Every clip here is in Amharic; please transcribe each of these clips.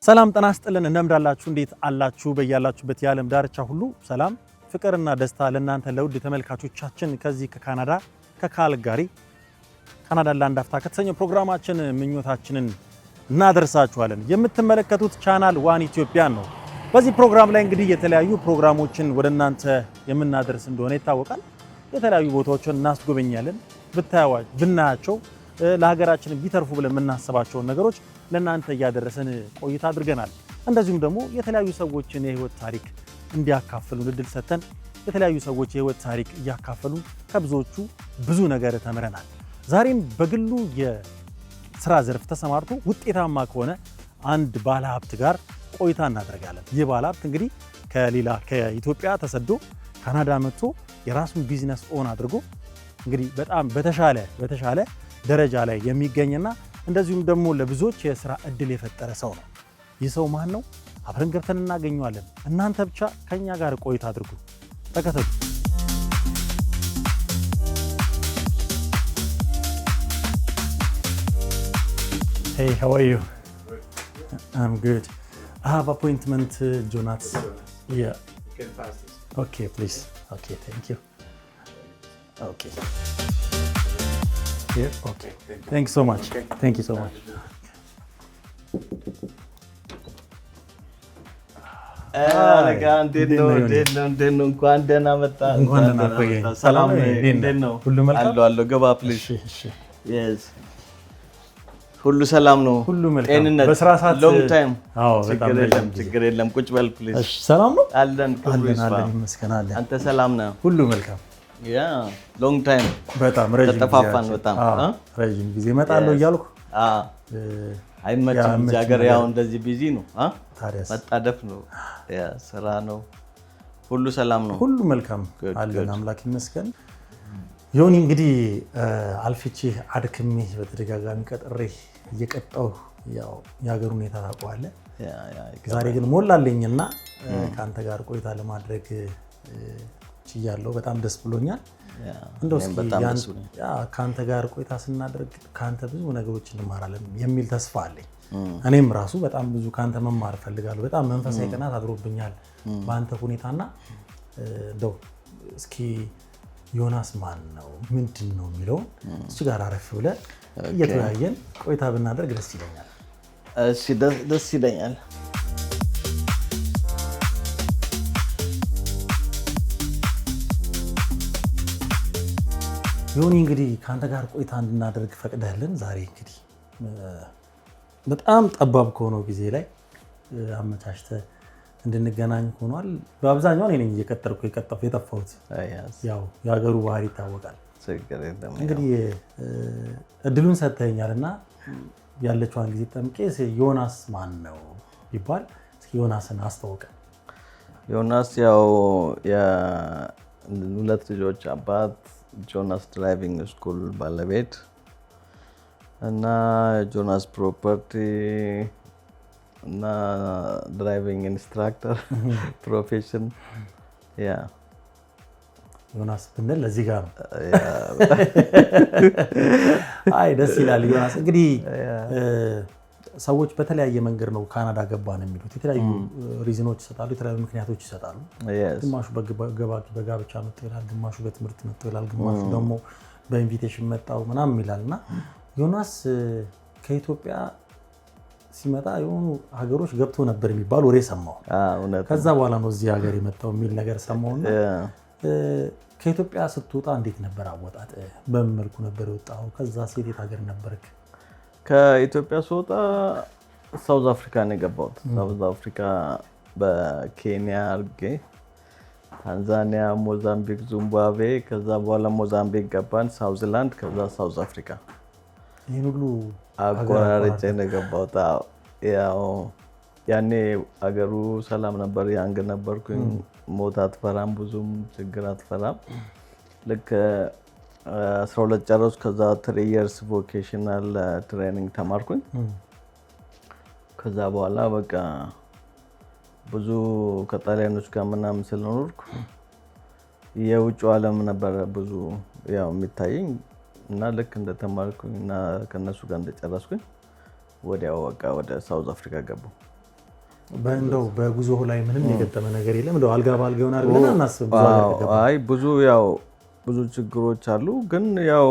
ሰላም ጤና ይስጥልን እንደምዳላችሁ እንዴት አላችሁ በያላችሁበት የዓለም ዳርቻ ሁሉ ሰላም ፍቅርና ደስታ ለእናንተ ለውድ ተመልካቾቻችን ከዚህ ከካናዳ ከካልጋሪ ካናዳ ላንድ አፍታ ከተሰኘው ፕሮግራማችን ምኞታችንን እናደርሳችኋለን። የምትመለከቱት ቻናል ዋን ኢትዮጵያ ነው። በዚህ ፕሮግራም ላይ እንግዲህ የተለያዩ ፕሮግራሞችን ወደናንተ የምናደርስ እንደሆነ ይታወቃል። የተለያዩ ቦታዎችን እናስጎበኛለን። ብናያቸው ለሀገራችን ቢተርፉ ብለን የምናስባቸው ነገሮች ለናንተ ያደረሰን ቆይታ አድርገናል። እንደዚሁም ደግሞ የተለያዩ ሰዎችን የህይወት ታሪክ እንዲያካፍሉ እድል ሰተን የተለያዩ ሰዎች የህይወት ታሪክ እያካፈሉ ከብዙዎቹ ብዙ ነገር ተምረናል። ዛሬም በግሉ የስራ ዘርፍ ተሰማርቶ ውጤታማ ከሆነ አንድ ባለሀብት ጋር ቆይታ እናደርጋለን። ይህ ባለሀብት እንግዲህ ከኢትዮጵያ ተሰዶ ካናዳ መጥቶ የራሱን ቢዝነስ ኦን አድርጎ እንግዲህ በጣም በተሻለ ደረጃ ላይ የሚገኝና እንደዚሁም ደግሞ ለብዙዎች የስራ እድል የፈጠረ ሰው ነው። ይህ ሰው ማን ነው? አብረን ገብተን እናገኘዋለን። እናንተ ብቻ ከኛ ጋር ቆይታ አድርጉ። ተከተሉ። Hey, how are you? I'm good. I have appointment, Jonas. Yeah. You can pass this. Okay, please. Okay, thank you. Okay. Here, okay. Thank you so much. Okay. Thank you so much. እንኳን ደህና መጣ። ሰላም ነው? ሁሉ መልካም አለው ገባ ፕሊዝ። yes ሁሉ ሰላም ነው? ሁሉ መልካም። ጤንነት በስራ ሰዓት ሎንግ ታይም? አዎ በጣም ችግር የለም ቁጭ በል ፕሊዝ። እሺ ሰላም ነው? አለን ይመስገናል። አንተ ሰላም ነህ? ሁሉ መልካም። ያ ሎንግ ታይም በጣም ረጅም ተጠፋፋን። በጣም ረጅም ጊዜ እመጣለሁ እያልኩ አይመችም። እዚህ ሀገር ያው እንደዚህ ቢዚ ነው። ታዲያስ መጣደፍ ነው፣ ያ ስራ ነው። ሁሉ ሰላም ነው? ሁሉ መልካም አለን፣ አምላክ ይመስገን። ዮኒ እንግዲህ አልፍቼ አድክሜ በተደጋጋሚ ቀጥሬ እየቀጣሁ ያው የሀገር ሁኔታ ታውቀዋለህ። ዛሬ ግን ሞላለኝና ከአንተ ጋር ቆይታ ለማድረግ ችያለሁ። በጣም ደስ ብሎኛል። እንደው እስኪ ከአንተ ጋር ቆይታ ስናደርግ ከአንተ ብዙ ነገሮች እንማራለን የሚል ተስፋ አለኝ። እኔም ራሱ በጣም ብዙ ከአንተ መማር እፈልጋለሁ። በጣም መንፈሳዊ ቅናት አድሮብኛል በአንተ ሁኔታና እንደው እስኪ ዮናስ ማን ነው ምንድን ነው የሚለውን እሱ ጋር አረፍ ብለህ እየተወያየን ቆይታ ብናደርግ ደስ ይለኛል። እሺ ደስ ይለኛል። ዮኒ እንግዲህ ከአንተ ጋር ቆይታ እንድናደርግ ፈቅደህልን ዛሬ እንግዲህ በጣም ጠባብ ከሆነው ጊዜ ላይ አመቻችተህ እንድንገናኝ ሆኗል። በአብዛኛው እኔ ነኝ እየቀጠርኩ የጠፋሁት። ያው የሀገሩ ባህሪ ይታወቃል። እንግዲህ እድሉን ሰጥተኸኛልና ያለችዋን ጊዜ ጠምቄ ዮናስ ማን ነው ይባል እስኪ ዮናስን አስተዋውቀን። ዮናስ ያው የሁለት ልጆች አባት፣ ጆናስ ድራይቪንግ ስኩል ባለቤት እና ጆናስ ፕሮፐርቲ እና ድራይቪንግ ኢንስትራክተር ፕሮፌሽን። ያ ዮናስ ብንል ለዚህ ጋር ነው። አይ ደስ ይላል። ዮናስ እንግዲህ ሰዎች በተለያየ መንገድ ነው ካናዳ ገባን የሚሉት። የተለያዩ ሪዝኖች ይሰጣሉ፣ የተለያዩ ምክንያቶች ይሰጣሉ። ግማሹ በጋብቻ መጥቶ ይላል፣ ግማሹ በትምህርት መጥቶ ይላል፣ ግማሹ ደግሞ በኢንቪቴሽን መጣው ምናምን ይላልና ዮናስ ከኢትዮጵያ ሲመጣ የሆኑ ሀገሮች ገብቶ ነበር የሚባል ወሬ ሰማሁ። ከዛ በኋላ ነው እዚህ ሀገር የመጣው የሚል ነገር ሰማሁና ከኢትዮጵያ ስትወጣ እንዴት ነበር አወጣጥ? በምን መልኩ ነበር የወጣው? ከዛ ሴት ሀገር ነበርክ? ከኢትዮጵያ ስወጣ ሳውዝ አፍሪካ ነው የገባሁት። ሳውዝ አፍሪካ በኬንያ አድርጌ ታንዛኒያ፣ ሞዛምቢክ፣ ዚምባብዌ፣ ከዛ በኋላ ሞዛምቢክ ገባን፣ ሳውዝላንድ፣ ከዛ ሳውዝ አፍሪካ። ይሄን ሁሉ አቆራርጬ ነው የገባሁት። ያው ያኔ አገሩ ሰላም ነበር፣ ያንግ ነበርኩኝ። ሞት አትፈራም፣ ብዙም ችግር አትፈራም። ልክ 12 ጨረስኩ። ከዛ 3 years ቮኬሽናል ትሬኒንግ ተማርኩኝ። ከዛ በኋላ በቃ ብዙ ከጣሊያኖች ጋር ምናምን ስለኖርኩ የውጭ ዓለም ነበር ብዙ ያው የሚታየኝ እና ልክ እንደተማርኩኝ እና ከነሱ ጋር እንደጨረስኩኝ ወዲያው በቃ ወደ ሳውዝ አፍሪካ ገባሁ። በእንደው በጉዞ ላይ ምንም የገጠመ ነገር የለም? እንደው አልጋ ባልጋ ይሆናል ብለን አናስብ። አይ ብዙ ችግሮች አሉ፣ ግን ያው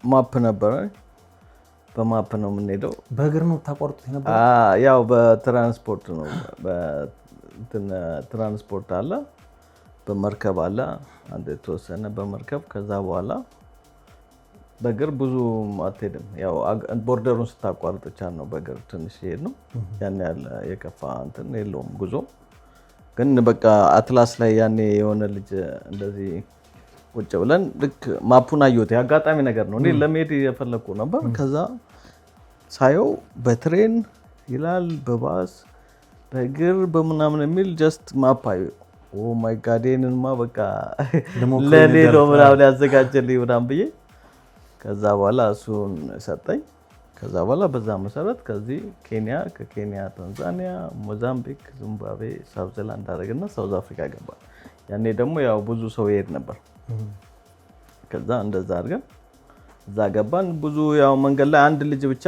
ማፕ ነበረ። በማፕ ነው የምንሄደው። በእግር ነው ታቋርጡት ነበር? ያው በትራንስፖርት ነው። ትራንስፖርት አለ፣ በመርከብ አለ፣ አንድ የተወሰነ በመርከብ። ከዛ በኋላ በእግር ብዙ አትሄድም። ያው ቦርደሩን ስታቋርጥ ብቻ ነው በእግር ትንሽ ይሄድ ነው። ያን ያለ የከፋ እንትን የለውም ጉዞ። ግን በቃ አትላስ ላይ ያኔ የሆነ ልጅ እንደዚህ ቁጭ ብለን ልክ ማፑን አየሁት። የአጋጣሚ ነገር ነው። እኔ ለመሄድ የፈለኩ ነበር። ከዛ ሳየው በትሬን ይላል፣ በባስ በእግር በምናምን የሚል ጀስት ማፕ አየሁ። ኦ ማይ ጋድ ይሄንንማ በቃ ለኔ ነው ምናምን ያዘጋጀልኝ ምናምን ብዬ ከዛ በኋላ እሱን ሰጠኝ። ከዛ በኋላ በዛ መሰረት ከዚህ ኬንያ፣ ከኬንያ ታንዛኒያ፣ ሞዛምቢክ፣ ዚምባብዌ፣ ሳውዝ ዜላንድ አደረግና ሳውዝ አፍሪካ ገባ። ያኔ ደግሞ ያው ብዙ ሰው ይሄድ ነበር። ከዛ እንደዛ አድርገን እዛ ገባን። ብዙ ያው መንገድ ላይ አንድ ልጅ ብቻ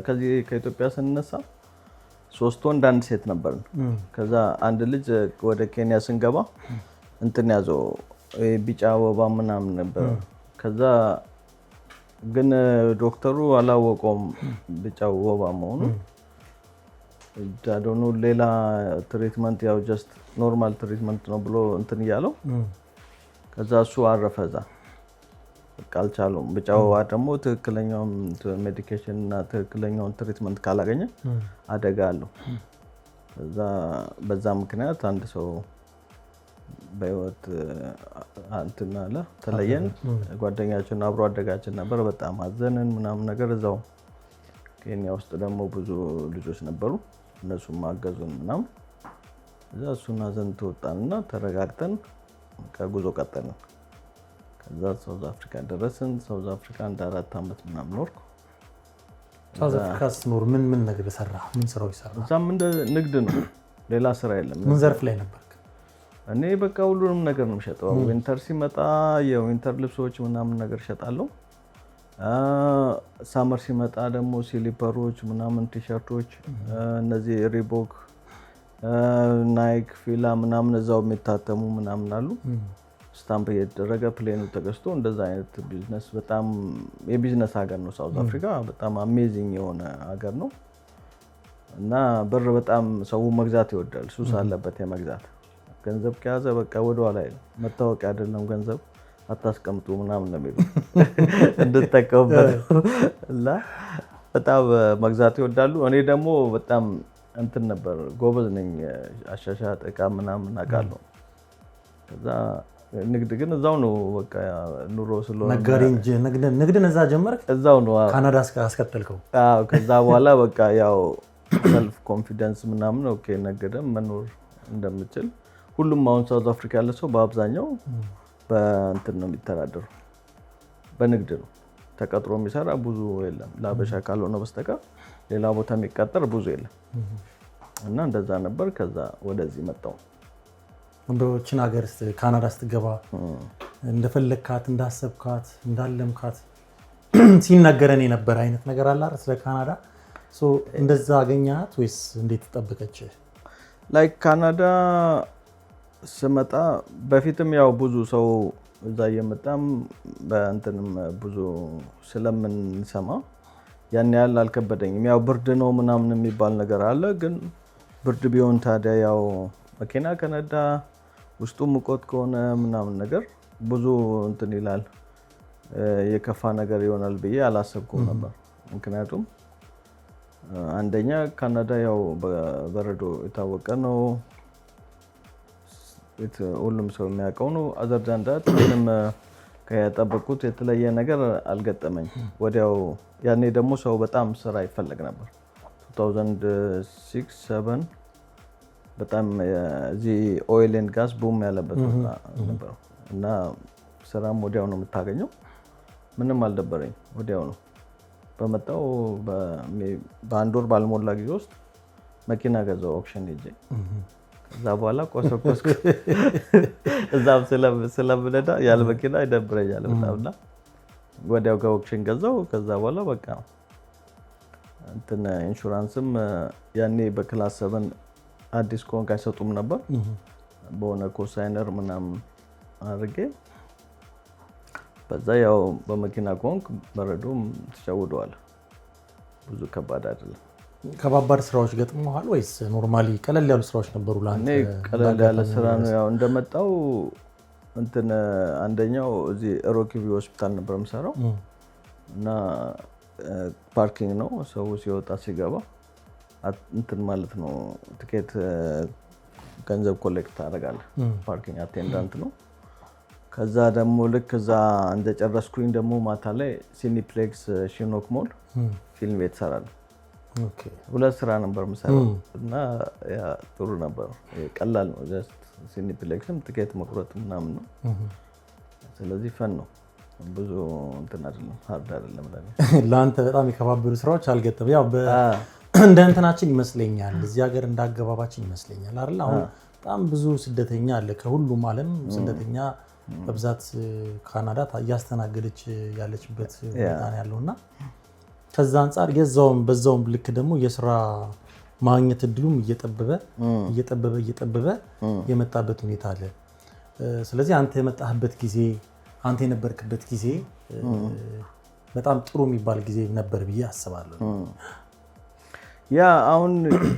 ከዚህ ከኢትዮጵያ ስንነሳ 3 ወንድ 1 ሴት ነበርን። ከዛ አንድ ልጅ ወደ ኬንያ ስንገባ እንትን ያዘው ቢጫ ወባ ምናምን ነበር። ከዛ ግን ዶክተሩ አላወቀውም ቢጫ ወባ መሆኑ። ዳዶኑ ሌላ ትሪትመንት ያው ጀስት ኖርማል ትሪትመንት ነው ብሎ እንትን እያለው ከዛ እሱ አረፈ እዛ። በቃ አልቻለውም። ቢጫ ወባ ደግሞ ትክክለኛውን ሜዲኬሽን እና ትክክለኛውን ትሪትመንት ካላገኘ አደጋ አለው። በዛ ምክንያት አንድ ሰው በህይወት እንትን አለ፣ ተለየን። ጓደኛችን አብሮ አደጋችን ነበር። በጣም አዘንን ምናምን ነገር። እዛው ኬንያ ውስጥ ደግሞ ብዙ ልጆች ነበሩ፣ እነሱም አገዙን ምናምን። እዛ እሱን አዘን ተወጣንና ተረጋግተን ከጉዞ ቀጠልን። ከዛ ሳውዝ አፍሪካ ደረስን። ሳውዝ አፍሪካ እንደ 4 ዓመት ምናምን ኖርኩ። ሳውዝ አፍሪካ ስትኖር ምን ነገር ሰራ? ምን ስራዎች ሰራ? እዛም እንደ ንግድ ነው፣ ሌላ ስራ የለም። ምን ዘርፍ ላይ ነበር? እኔ በቃ ሁሉንም ነገር ነው የምሸጠው። ዊንተር ሲመጣ የዊንተር ልብሶች ምናምን ነገር እሸጣለሁ። ሳመር ሲመጣ ደግሞ ሲሊፐሮች ምናምን፣ ቲሸርቶች፣ እነዚህ ሪቦክ፣ ናይክ፣ ፊላ ምናምን እዛው የሚታተሙ ምናምን አሉ። ስታምፕ እየተደረገ ፕሌኑ ተገዝቶ እንደዛ አይነት ቢዝነስ። በጣም የቢዝነስ ሀገር ነው ሳውዝ አፍሪካ። በጣም አሜዚንግ የሆነ ሀገር ነው እና ብር በጣም ሰው መግዛት ይወዳል። ሱስ አለበት የመግዛት። ገንዘብ ከያዘ በቃ ወደኋላ አይልም። መታወቂያ አይደለም ገንዘብ አታስቀምጡ ምናምን ነው የሚሉት እንድትጠቀሙበት እና በጣም መግዛት ይወዳሉ። እኔ ደግሞ በጣም እንትን ነበር፣ ጎበዝ ነኝ። አሻሻጥ እቃ ምናምን አውቃለሁ። ከዛ ንግድ ግን እዛው ነው በቃ ኑሮ ስለሆነ ነጋዴ እንጂ ንግድን እዛ ጀመርክ? እዛው ነው። ካናዳ አስከተልከው? አዎ። ከዛ በኋላ በቃ ያው ሰልፍ ኮንፊደንስ ምናምን ኦኬ፣ ነገደም መኖር እንደምችል ሁሉም አሁን ሳውዝ አፍሪካ ያለ ሰው በአብዛኛው በእንትን ነው የሚተዳደሩ፣ በንግድ ነው። ተቀጥሮ የሚሰራ ብዙ የለም፣ ለአበሻ ካልሆነ በስተቀር ሌላ ቦታ የሚቀጠር ብዙ የለም። እና እንደዛ ነበር። ከዛ ወደዚህ መጣሁ። እንደዎችን ሀገር ካናዳ ስትገባ እንደፈለግካት፣ እንዳሰብካት፣ እንዳለምካት ሲነገረን የነበረ አይነት ነገር አለ አይደል? ስለ ካናዳ እንደዛ አገኛት ወይስ እንዴት ተጠበቀች? ላይክ ካናዳ ስመጣ በፊትም ያው ብዙ ሰው እዛ እየመጣም በእንትንም ብዙ ስለምንሰማ ያን ያህል አልከበደኝም። ያው ብርድ ነው ምናምን የሚባል ነገር አለ። ግን ብርድ ቢሆን ታዲያ ያው መኪና ከነዳ ውስጡ ሙቀት ከሆነ ምናምን ነገር ብዙ እንትን ይላል፣ የከፋ ነገር ይሆናል ብዬ አላሰብኩም ነበር። ምክንያቱም አንደኛ ካናዳ ያው በበረዶ የታወቀ ነው፣ ሁሉም ሰው የሚያውቀው ነው። አዘርዳንዳት ምንም ከጠበቁት የተለየ ነገር አልገጠመኝ። ወዲያው ያኔ ደግሞ ሰው በጣም ስራ ይፈለግ ነበር። 2006-7 በጣም እዚህ ኦይል ኤንድ ጋዝ ቡም ያለበት ነበር እና ስራም ወዲያው ነው የምታገኘው። ምንም አልደበረኝ፣ ወዲያው ነው በመጣው። በአንድ ወር ባልሞላ ጊዜ ውስጥ መኪና ገዛው ኦክሽን ሄጄ። ከዛ በኋላ ቆሰቆስኩ። እዛም ስለምነዳ ያለ መኪና ይደብረኛል በጣምና ወዲያው ከኦክሽን ገዛው። ከዛ በኋላ በቃ እንትን ኢንሹራንስም ያኔ በክላስ 7 አዲስ ኮንክ አይሰጡም ነበር በሆነ ኮሳይነር ምናምን አድርጌ በዛ ያው በመኪና ኮንክ በረዶም ተሸውደዋል ብዙ ከባድ አይደለም ከባባድ ስራዎች ገጥመዋል ወይስ ኖርማሊ ቀለል ያሉ ስራዎች ነበሩ ላንተ ቀለል ያለ ስራ ነው ያው እንደመጣው እንትን አንደኛው እዚህ ሮኪቪ ሆስፒታል ነበር የምሰራው እና ፓርኪንግ ነው ሰው ሲወጣ ሲገባ እንትን ማለት ነው ቲኬት ገንዘብ ኮሌክት ታደርጋለህ ፓርኪንግ አቴንዳንት ነው ከዛ ደግሞ ልክ እዛ እንደጨረስኩኝ ደግሞ ማታ ላይ ሲኒፕሌክስ ሺኖክ ሞል ፊልም ቤት ሰራለሁ ኦኬ ሁለት ስራ ነበር የምሰራው እና ያ ጥሩ ነበር ቀላል ነው ጀስት ሲኒፕሌክስም ቲኬት መቁረጥ ምናምን ነው ስለዚህ ፈን ነው ብዙ እንትን አይደለም ሃርድ አይደለም ለአንተ በጣም የከባበሩ ስራዎች አልገጠም ያው እንደ እንትናችን ይመስለኛል እዚህ ሀገር እንዳገባባችን ይመስለኛል አይደል አሁን በጣም ብዙ ስደተኛ አለ ከሁሉም ዓለም ስደተኛ በብዛት ካናዳ እያስተናገደች ያለችበት ሁኔታ ነው ያለውና ከዛ አንፃር በዛውም ልክ ደግሞ የስራ ማግኘት እድሉም እየጠበበ የመጣበት ሁኔታ አለ ስለዚህ አንተ የመጣህበት ጊዜ አንተ የነበርክበት ጊዜ በጣም ጥሩ የሚባል ጊዜ ነበር ብዬ አስባለሁ ያ አሁን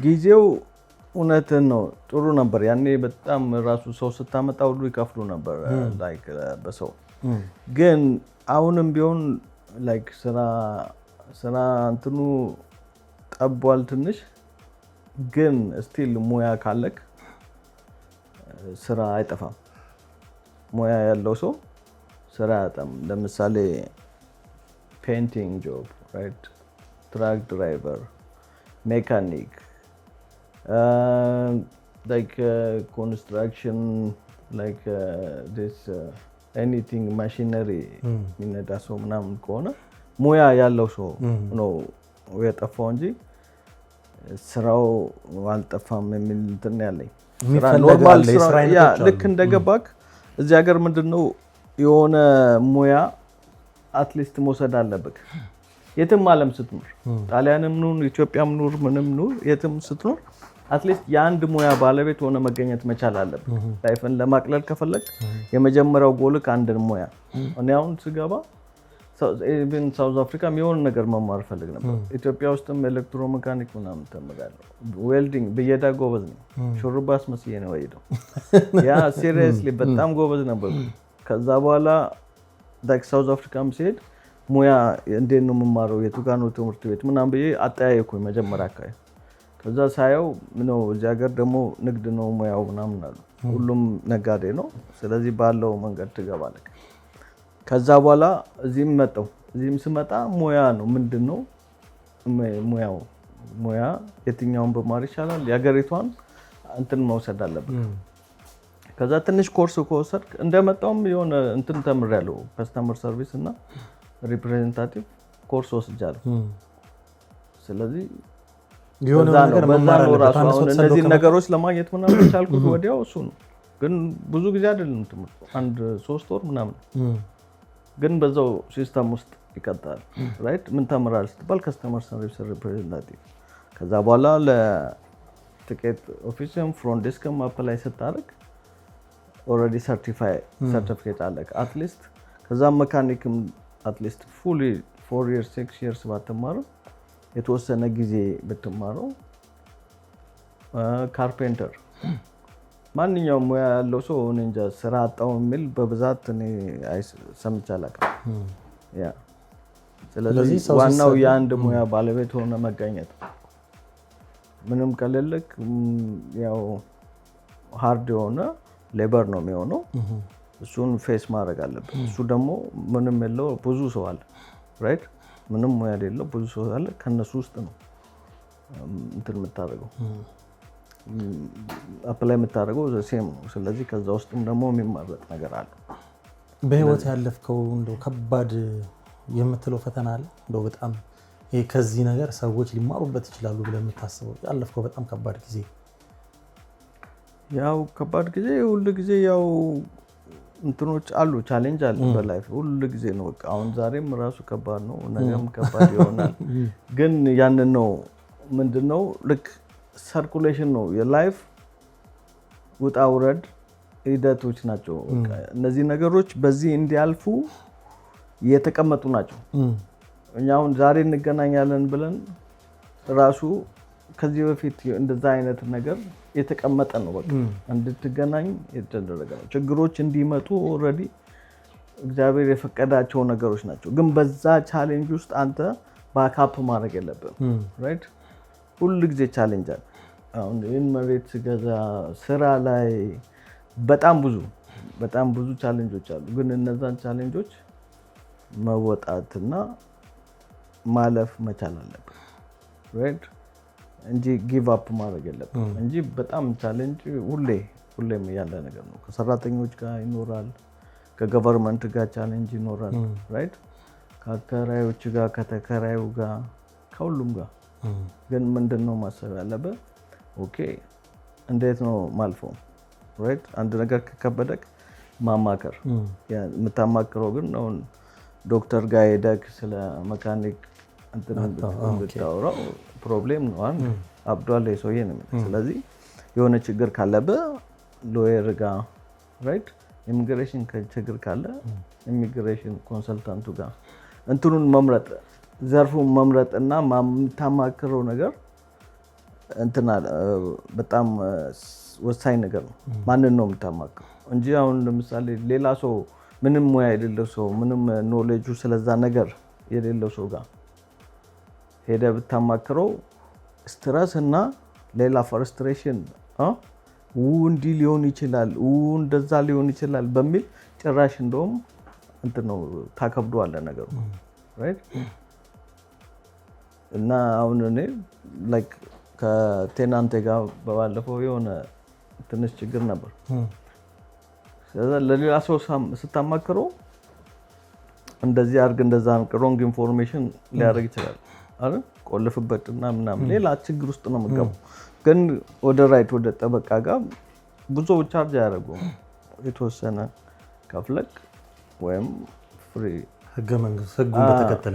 ጊዜው እውነትን ነው ጥሩ ነበር ያኔ በጣም ራሱ ሰው ስታመጣ ሁሉ ይከፍሉ ነበር ላይክ በሰው ግን አሁንም ቢሆን ላይክ ስራ እንትኑ ጠቧል ትንሽ ግን ስቲል ሙያ ካለክ ስራ አይጠፋም ሙያ ያለው ሰው ስራ ያጣም ለምሳሌ ፔይንቲንግ ጆብ ራይት ትራክ ድራይቨር ሜካኒክ like construction like this anything machinery ሚነዳ ሰው ምናምን ከሆነ ሙያ ያለው ሰው ነው የጠፋው እንጂ ስራው አልጠፋም የሚል እንትን ያለኝ ኖርማል ስራ ያ ልክ እንደገባክ እዚህ ሀገር ምንድነው የሆነ ሙያ አትሊስት መውሰድ አለብክ የትም ዓለም ስትኖር ጣሊያንም ኑር ኢትዮጵያም ኑር ምንም ኑር የትም ስትኖር አትሊስት የአንድ ሙያ ባለቤት ሆነ መገኘት መቻል አለብህ ላይፍን ለማቅለል ከፈለክ የመጀመሪያው ጎልክ አንድ ሙያ እኔ አሁን ስገባ ኢቭን ሳውዝ አፍሪካ የሆነ ነገር መማር ፈልግ ነበር ኢትዮጵያ ውስጥም ኤሌክትሮሜካኒክ ምናምን ተመጋለሁ ዌልዲንግ በየዳ ጎበዝ ነው ሹሩባስ መስዬ ነው ወይደው ያ ሲሪየስሊ በጣም ጎበዝ ነበር ከዛ በኋላ ዳክ ሳውዝ አፍሪካም ሲሄድ ሙያ እንዴት ነው የምማረው የቱ ጋር ነው ትምህርት ቤት ምናምን ብዬ አጠያየኩኝ መጀመሪያ አካባቢ ከዛ ሳየው ምነው እዚህ ሀገር ደግሞ ንግድ ነው ሙያው ምናምን አሉ ሁሉም ነጋዴ ነው ስለዚህ ባለው መንገድ ትገባለህ ከዛ በኋላ እዚህም ስመጣ ሙያ ነው ምንድነው ሙያ የትኛውን በማር ይቻላል የሀገሪቷን እንትን መውሰድ አለበት ከዛ ትንሽ ኮርስ ከወሰድክ እንደመጣውም የሆነ እንትን ተምሬያለሁ ከስተመር ሰርቪስ እና ሪፕሬዘንታቲቭ ኮርስ ወስጃለሁ ስለዚህ የሆነ ነገር መማር አለበት እነዚህ ነገሮች ለማግኘት ምናምን ቻልኩት ወዲያው እሱ ነው ግን ብዙ ጊዜ አይደለም ትምህርቱ አንድ 3 ወር ምናምን ግን በዛው ሲስተም ውስጥ ይቀጥላል ራይት ምን ተምራል ስትባል ከስተመር ሰርቪስ ሪፕሬዘንታቲቭ ከዛ በኋላ ለቲኬት ኦፊስም ፍሮንት ዴስክም አፕላይ ስታደርግ ኦልሬዲ ሰርቲፊኬት አለክ አትሊስት ከዛ መካኒክም አትሊስት ፉሊ 4 years 6 years ባትማረው የተወሰነ ጊዜ ብትማረው ካርፔንተር ማንኛውም ሙያ ያለው ሰው እንጃ ስራ አጣው የሚል በብዛት እኔ ሰምቻለሁ ያ ስለዚህ ዋናው የአንድ ሙያ ባለቤት ሆነ መገኘት ምንም ከሌለክ ያው ሃርድ የሆነ ሌበር ነው የሚሆነው እሱን ፌስ ማድረግ አለበት እሱ ደግሞ ምንም የለው ብዙ ሰው አለ ራይት ምንም ሙያ የሌለው ብዙ ሰው አለ ከነሱ ውስጥ ነው እንትን የምታደርገው አፕላይ የምታደርገው ሴም ነው ስለዚህ ከዛ ውስጥም ደግሞ የሚማረጥ ነገር አለ በህይወት ያለፍከው እንደው ከባድ የምትለው ፈተና አለ እንደው በጣም ይሄ ከዚህ ነገር ሰዎች ሊማሩበት ይችላሉ ብለህ የምታስበው ያለፍከው በጣም ከባድ ጊዜ ያው ከባድ ጊዜ ሁሉ ጊዜ ያው እንትኖች አሉ ቻሌንጅ አለ በላይፍ ሁሉ ጊዜ ነው በቃ አሁን ዛሬም ራሱ ከባድ ነው ነገም ከባድ ይሆናል ግን ያንን ነው ምንድነው ልክ ሰርኩሌሽን ነው የላይፍ ውጣ ውረድ ሂደቶች ናቸው። እነዚህ ነገሮች በዚህ እንዲያልፉ የተቀመጡ ናቸው። እኛ አሁን ዛሬ እንገናኛለን ብለን ራሱ ከዚህ በፊት እንደዛ አይነት ነገር የተቀመጠ ነው። በቃ እንድትገናኝ የተደረገ ነው። ችግሮች እንዲመጡ ኦልሬዲ እግዚአብሔር የፈቀዳቸው ነገሮች ናቸው። ግን በዛ ቻሌንጅ ውስጥ አንተ ባካፕ ማድረግ የለብህም። ራይት ሁሉ ጊዜ ቻሌንጅ አለ። አሁን ይህን መሬት ስገዛ ስራ ላይ በጣም ብዙ ቻሌንጆች አሉ። ግን እነዛን ቻሌንጆች መወጣትና ማለፍ መቻል አለብን ራይት እንጂ ጊቭ አፕ ማድረግ የለብን እንጂ በጣም ቻሌንጅ ሁሌም ያለ ነገር ነው። ከሰራተኞች ጋር ይኖራል፣ ከገቨርንመንት ጋር ቻሌንጅ ይኖራል ራይት ከአከራዮች ጋር፣ ከተከራዩ ጋር፣ ከሁሉም ጋር። ግን ምንድነው ማሰብ ያለብህ? ኦኬ እንዴት ነው ማልፈው ራይት አንድ ነገር ከከበደክ ማማከር የምታማክረው ግን አሁን ዶክተር ጋር ሄደክ ስለ መካኒክ እንድታወራው ፕሮብሌም ነው አብዷል ሰውዬ ነው። ስለዚህ የሆነ ችግር ካለብህ ሎየር ጋር ራይት ኢሚግሬሽን ችግር ካለ ኢሚግሬሽን ኮንሰልታንቱ ጋር እንትኑን መምረጥ ዘርፉን መምረጥ እና የምታማክረው ነገር እንትና በጣም ወሳኝ ነገር ነው። ማንን ነው የምታማክረው እንጂ አሁን ለምሳሌ ሌላ ሰው ምንም ሙያ የሌለው ሰው ምንም ኖሌጁ ስለዛ ነገር የሌለው ሰው ጋር ሄደህ ብታማክረው ስትረስ እና ሌላ ፍራስትሬሽን እንዲህ ሊሆን ይችላል እንደዛ ሊሆን ይችላል በሚል ጭራሽ እንደውም እንትን ነው ታከብደዋለህ ነገሩ ራይት። እና አሁን እኔ ላይክ ከቴናንቴ ጋር ባለፈው የሆነ ትንሽ ችግር ነበር። ስለዚህ ለሌላ ሰው ስታማክረው እንደዚህ አድርግ እንደዛ ሮንግ ኢንፎርሜሽን ሊያደርግ ይችላል አይደል? ቆልፍበትና ምናምን ሌላ ችግር ውስጥ ነው የምትገባው። ግን ወደ ራይት ወደ ጠበቃ ጋር ብዙ ቻርጅ አያደርጉም። የተወሰነ ከፍለክ ወይም ፍሪ ህገ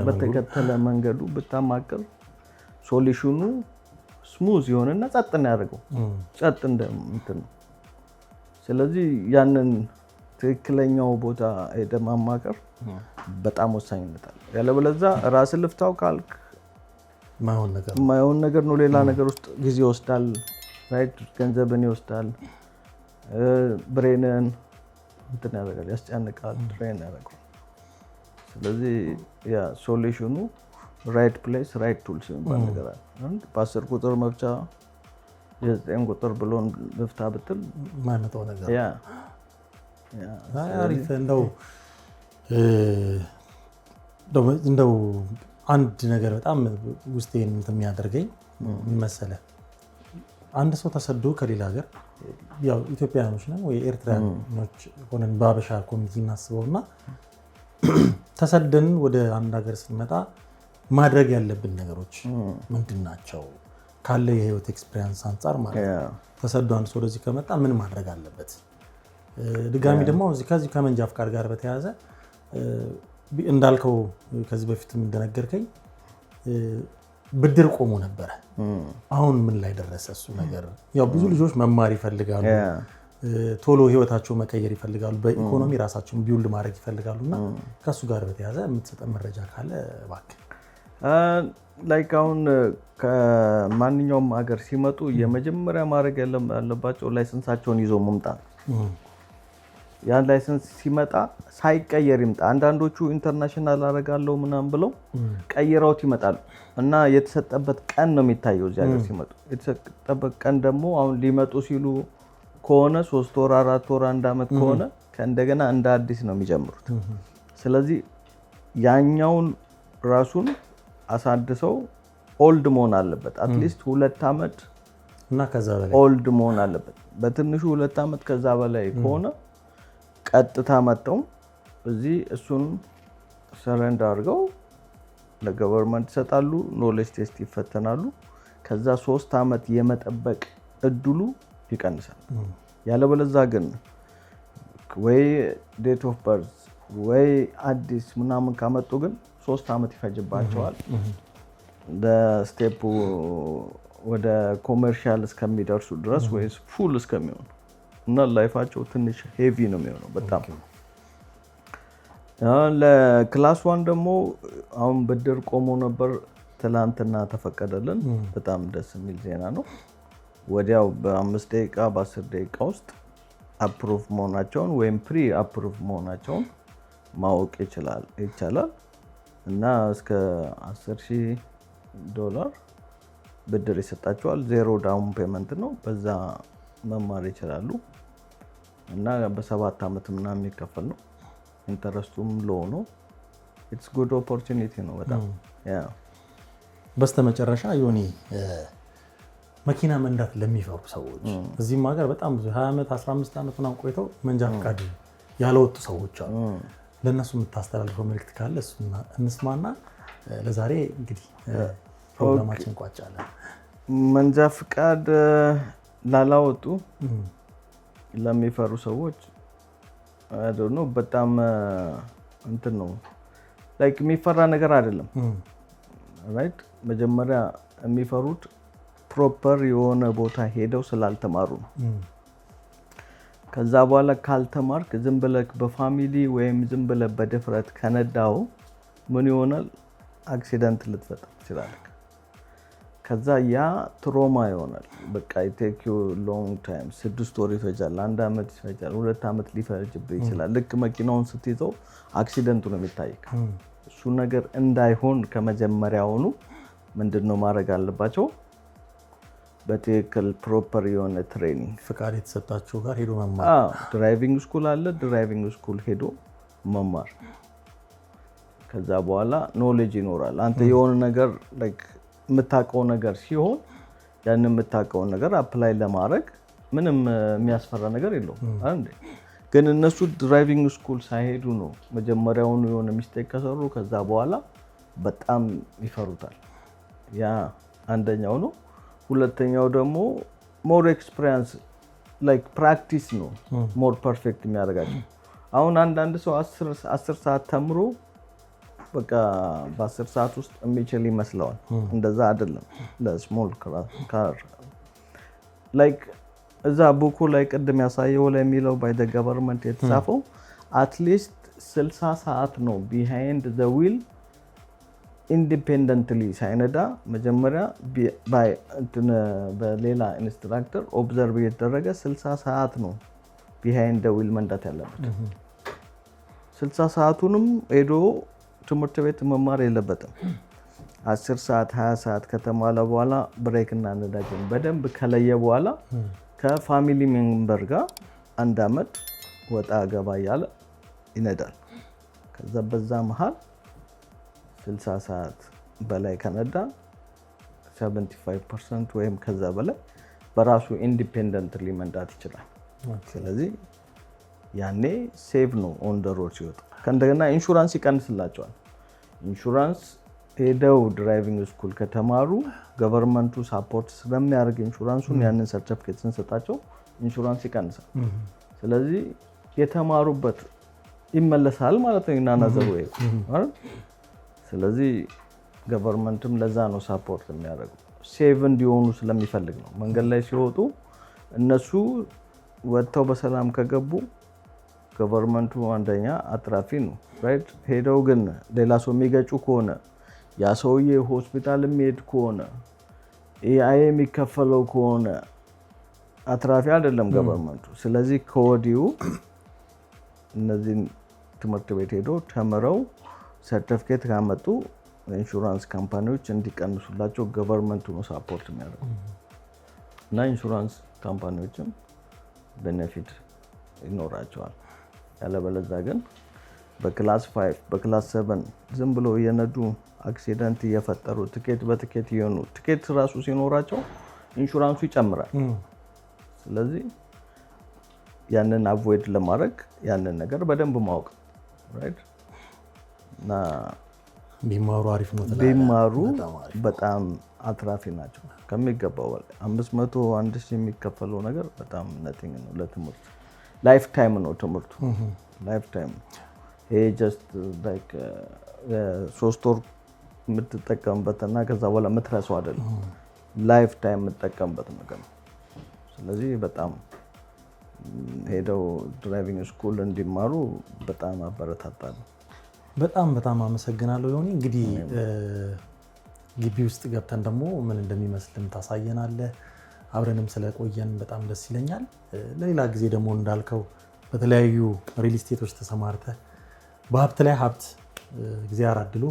በተከተለ መንገዱ ብታማክር ሶሉሽኑ ስሙዝ ይሆንና ጸጥ ነው ያደርገው። ጸጥ እንደምንትን ነው። ስለዚህ ያንን ትክክለኛው ቦታ ሄደህ ማማከር በጣም ወሳኝነት አለ። ያለበለዚያ ራስን ልፍታው ካልክ ማይሆን ነገር ነው። ሌላ ነገር ውስጥ ጊዜ ይወስዳል ራይት ገንዘብን ይወስዳል፣ ብሬንን እንትን ያደርጋል፣ ያስጨንቃል፣ ትሬን ያደርጋል። ስለዚህ ያ ሶሉሽኑ ራይት ፕሌስ ራይት ቱልስ የሚባል ነገር አለ። በ10 ቁጥር መፍቻ የ9 ቁጥር ብሎ ልፍታ ብትል ማይመጣው ነገር ያ አሪፍ። እንደው አንድ ነገር በጣም ውስጤን የሚያደርገኝ ምን መሰለህ፣ አንድ ሰው ተሰዶ ከሌላ ሀገር ያው ኢትዮጵያኖች ነን ወይ ኤርትራኖች ሆነን በአበሻ ኮሚኒቲ እናስበውና ተሰደን ወደ አንድ ሀገር ስንመጣ ማድረግ ያለብን ነገሮች ምንድን ናቸው? ካለ የህይወት ኤክስፒሪየንስ አንፃር ማለት ነው። ተሰዶ አንድ ሰው ወደዚህ ከመጣ ምን ማድረግ አለበት? ድጋሚ ደግሞ ከዚህ ከመንጃ ፍቃድ ጋር በተያያዘ እንዳልከው ከዚህ በፊትም እንደነገርከኝ ብድር ቆሞ ነበረ። አሁን ምን ላይ ደረሰ እሱ ነገር? ያው ብዙ ልጆች መማር ይፈልጋሉ፣ ቶሎ ህይወታቸው መቀየር ይፈልጋሉ፣ በኢኮኖሚ ራሳቸውን ቢውልድ ማድረግ ይፈልጋሉና ከሱ ጋር በተያያዘ የምትሰጠን መረጃ ካለ እባክህ። ላይክ አሁን ከማንኛውም ሀገር ሲመጡ የመጀመሪያ ማድረግ ያለባቸው ላይሰንሳቸውን ይዞ መምጣት። ያን ላይሰንስ ሲመጣ ሳይቀየር ይምጣ። አንዳንዶቹ ኢንተርናሽናል አደርጋለሁ ምናምን ብለው ቀይረውት ይመጣሉ እና የተሰጠበት ቀን ነው የሚታየው እዚህ ሀገር ሲመጡ። የተሰጠበት ቀን ደግሞ አሁን ሊመጡ ሲሉ ከሆነ 3 ወር 4 ወር 1 ዓመት ከሆነ ከእንደገና እንደ አዲስ ነው የሚጀምሩት። ስለዚህ ያኛውን ራሱን አሳድሰው ኦልድ መሆን አለበት። አትሊስት 2 ዓመት እና ከዛ በላይ ኦልድ መሆን አለበት። በትንሹ 2 ዓመት ከዛ በላይ ከሆነ ቀጥታ መጥተው እዚህ እሱን ሰረንደር አድርገው ለገቨርንመንት ይሰጣሉ። ኖሌጅ ቴስት ይፈተናሉ። ከዛ 3 ዓመት የመጠበቅ እድሉ ይቀንሳል። ያለበለዚያ ግን ወይ ዴት ኦፍ በርዝ ወይ አዲስ ምናምን ካመጡ ግን 3 ዓመት ይፈጅባቸዋል። ለስቴፕ ወደ ኮመርሻል እስከሚደርሱ ድረስ ወይስ ፉል እስከሚሆኑ እና ላይፋቸው ትንሽ ሄቪ ነው የሚሆነው በጣም። ለክላስ 1 ደግሞ አሁን ብድር ቆሞ ነበር፣ ትላንትና ተፈቀደልን። በጣም ደስ የሚል ዜና ነው። ወዲያው በ5 ደቂቃ በ10 ደቂቃ ውስጥ አፕሩቭ መሆናቸውን ወይም ፕሪ አፕሩቭ መሆናቸውን ማወቅ ይቻላል እና እስከ $10,000 ብድር ይሰጣቸዋል። 0 ዳውን ፔመንት ነው። በዛ መማር ይችላሉ እና በ7 ዓመት ምናምን የሚከፈል ነው። ኢንተረስቱም ሎ ነው። ኢትስ ጉድ ኦፖርቹኒቲ ነው በጣም። በስተመጨረሻ ዮኒ መኪና መንዳት ለሚፈሩ ሰዎች እዚህም ሀገር በጣም ብዙ 20 ዓመት 15 ዓመት ምናምን ቆይተው መንጃ ፈቃድ ያለወጡ ሰዎች አሉ። ለእነሱ የምታስተላልፈው መልዕክት ካለ እንስማና ለዛሬ እንግዲህ ፕሮግራማችን እንቋጫለን። መንጃ ፈቃድ ላላወጡ ለሚፈሩ ሰዎች በጣም እንትን ነው ላይክ የሚፈራ ነገር አይደለም። ራይት መጀመሪያ የሚፈሩት ፕሮፐር የሆነ ቦታ ሄደው ስላልተማሩ ነው። ከዛ በኋላ ካልተማርክ ዝም ብለህ በፋሚሊ ወይም ዝም ብለህ በድፍረት ከነዳው ምን ይሆናል? አክሲደንት ልትፈጥር ትችላለህ። ከዛ ያ ትሮማ ይሆናል። በቃ ቴክ ዩ ሎንግ ታይም 6 ወር ይፈጃል፣ 1 ዓመት ይፈጃል፣ 2 ዓመት ሊፈጅብህ ይችላል። ልክ መኪናውን ስትይዘው አክሲደንቱ ነው የሚታይክ። እሱ ነገር እንዳይሆን ከመጀመሪያውኑ ምንድነው ማድረግ አለባቸው? በትክክል ፕሮፐር የሆነ ትሬኒንግ ፍቃድ የተሰጣቸው ጋር ሄዶ መማር። ድራይቪንግ ስኩል አለ፣ ድራይቪንግ ስኩል ሄዶ መማር። ከዛ በኋላ ኖሌጅ ይኖራል። አንተ የሆነ ነገር ላይክ የምታውቀው ነገር ሲሆን ያን የምታውቀውን ነገር አፕላይ ለማድረግ ምንም የሚያስፈራ ነገር የለውም አይደል? ግን እነሱ ድራይቪንግ ስኩል ሳይሄዱ ነው መጀመሪያውኑ የሆነ ሚስቴክ ከሰሩ ከዛ በኋላ በጣም ይፈሩታል። ያ አንደኛው ነው። ሁለተኛው ደግሞ ሞር ኤክስፒሪየንስ ላይክ ፕራክቲስ ነው ሞር ፐርፌክት የሚያደርጋቸው። አሁን አንዳንድ ሰው 10 ሰዓት ተምሮ በቃ በ10 ሰዓት ውስጥ የሚችል ይመስለዋል። እንደዛ አይደለም። ለስሞል ካር ላይክ እዛ ቡኩ ላይ ቅድም ያሳየው ላይ የሚለው ባይ ዘ ገቨርንመንት የተጻፈው አትሊስት 60 ሰዓት ነው ቢሃይንድ ዘ ዊል ኢንዲፔንደንትሊ ሳይነዳ መጀመሪያ በሌላ ኢንስትራክተር ኦብዘርቭ የተደረገ 60 ሰዓት ነው ቢሃይንድ ዘ ዊል መንዳት ያለበት። 60 ሰዓቱንም ሄዶ ትምህርት ቤት መማር የለበትም። 10 ሰዓት 20 ሰዓት ከተሟላ በኋላ ብሬክ እና ነዳጅን በደንብ ከለየ በኋላ ከፋሚሊ ሜምበር ጋር 1 ዓመት ወጣ ገባ እያለ ይነዳል። ከዛ በዛ መሃል 60 ሰዓት በላይ ከነዳ 75% ወይም ከዛ በላይ በራሱ ኢንዲፔንደንትሊ መንዳት ይችላል። ስለዚህ ያኔ ሴቭ ነው ኦን ደ ሮድ ሲወጣ። ከእንደገና ኢንሹራንስ ይቀንስላቸዋል። ኢንሹራንስ ሄደው ድራይቪንግ ስኩል ከተማሩ ገቨርንመንቱ ሳፖርት ስለሚያደርግ ኢንሹራንሱን ያንን ሰርቲፊኬት ስንሰጣቸው ኢንሹራንስ ይቀንሳል። ስለዚህ የተማሩበት ይመለሳል ማለት ነው እናናዘሩ ወይ አይደል? ስለዚህ ገቨርንመንትም ለዛ ነው ሳፖርት የሚያደርገው ሴቭ እንዲሆኑ ስለሚፈልግ ነው። መንገድ ላይ ሲወጡ እነሱ ወጥተው በሰላም ከገቡ ገቨርንመንቱ አንደኛ አትራፊ ነው ራይት። ሄደው ግን ሌላ ሰው የሚገጩ ከሆነ ያ ሰውዬ ሆስፒታል የሚሄድ ከሆነ ኤአይ የሚከፈለው ከሆነ አትራፊ አይደለም ገቨርንመንቱ። ስለዚህ ከወዲሁ እነዚህን ትምህርት ቤት ሄዶ ተምረው ሰርቲፊኬት ካመጡ ኢንሹራንስ ካምፓኒዎች እንዲቀንሱላቸው ገቨርንመንቱ ነው ሳፖርት የሚያደርገው እና ኢንሹራንስ ካምፓኒዎችም ቤኔፊት ይኖራቸዋል። ያለበለዚያ ግን በክላስ 5 በክላስ 7 ዝም ብሎ እየነዱ አክሲደንት እየፈጠሩ ትኬት በትኬት እየሆኑ ትኬት ራሱ ሲኖራቸው ኢንሹራንሱ ይጨምራል። ስለዚህ ያንን አቮይድ ለማድረግ ያንን ነገር በደንብ ማወቅ ራይት እና ቢማሩ አሪፍ ነው። ቢማሩ በጣም አትራፊ ናቸው ከሚገባው በላይ። 500 1000 የሚከፈለው ነገር በጣም ነቲንግ ነው ለትምህርት። ላይፍ ታይም ነው ትምህርቱ ላይፍ ታይም። ይሄ ጀስት ላይክ 3 ወር የምትጠቀምበትና ከዛ በኋላ የምትረሳው አይደለም። ላይፍ ታይም የምጠቀምበት ነገር ነው። ስለዚህ በጣም ሄደው ድራይቪንግ ስኩል እንዲማሩ በጣም አበረታታለሁ። በጣም አመሰግናለሁ ዮኒ። እንግዲህ ግቢ ውስጥ ገብተን ደግሞ ምን እንደሚመስልም ታሳየናለህ። አብረንም ስለቆየን በጣም ደስ ይለኛል። ለሌላ ጊዜ ደግሞ እንዳልከው በተለያዩ ሪል ስቴቶች ተሰማርተህ በሀብት ላይ ሀብት እግዚአብሔር አድሎ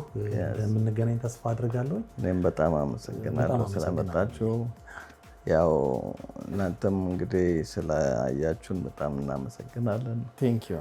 እንደምንገናኝ ተስፋ አድርጋለሁ። እኔም በጣም አመሰግናለሁ ስለመጣችሁ። ያው እናንተም እንግዲህ ስላያችሁን በጣም እናመሰግናለን። ቴንክ ዩ